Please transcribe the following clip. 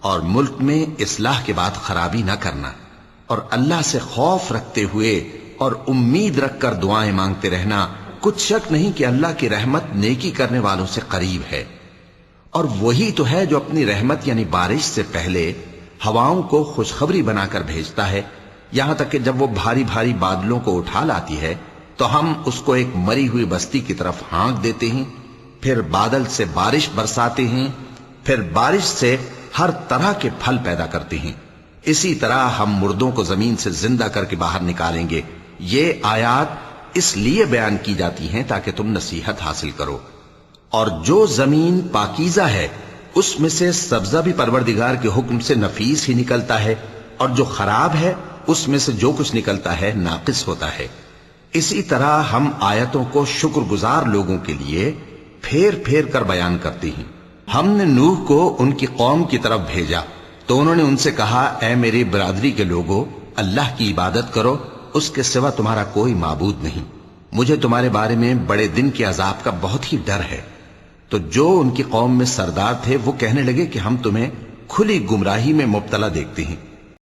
اور ملک میں اصلاح کے بعد خرابی نہ کرنا، اور اللہ سے خوف رکھتے ہوئے اور امید رکھ کر دعائیں مانگتے رہنا۔ کچھ شک نہیں کہ اللہ کی رحمت نیکی کرنے والوں سے قریب ہے، اور وہی تو ہے جو اپنی رحمت یعنی بارش سے پہلے ہواؤں کو خوشخبری بنا کر بھیجتا ہے، یہاں تک کہ جب وہ بھاری بھاری بادلوں کو اٹھا لاتی ہے تو ہم اس کو ایک مری ہوئی بستی کی طرف ہانک دیتے ہیں، پھر بادل سے بارش برساتے ہیں، پھر بارش سے ہر طرح کے پھل پیدا کرتے ہیں۔ اسی طرح ہم مردوں کو زمین سے زندہ کر کے باہر نکالیں گے۔ یہ آیات اس لیے بیان کی جاتی ہیں تاکہ تم نصیحت حاصل کرو۔ اور جو زمین پاکیزہ ہے اس میں سے سبزہ بھی پروردگار کے حکم سے نفیس ہی نکلتا ہے، اور جو خراب ہے اس میں سے جو کچھ نکلتا ہے ناقص ہوتا ہے۔ اسی طرح ہم آیتوں کو شکر گزار لوگوں کے لیے پھیر پھیر کر بیان کرتے ہیں۔ ہم نے نوح کو ان کی قوم کی طرف بھیجا تو انہوں نے ان سے کہا، اے میری برادری کے لوگو، اللہ کی عبادت کرو، اس کے سوا تمہارا کوئی معبود نہیں، مجھے تمہارے بارے میں بڑے دن کے عذاب کا بہت ہی ڈر ہے۔ تو جو ان کی قوم میں سردار تھے وہ کہنے لگے کہ ہم تمہیں کھلی گمراہی میں مبتلا دیکھتے ہیں،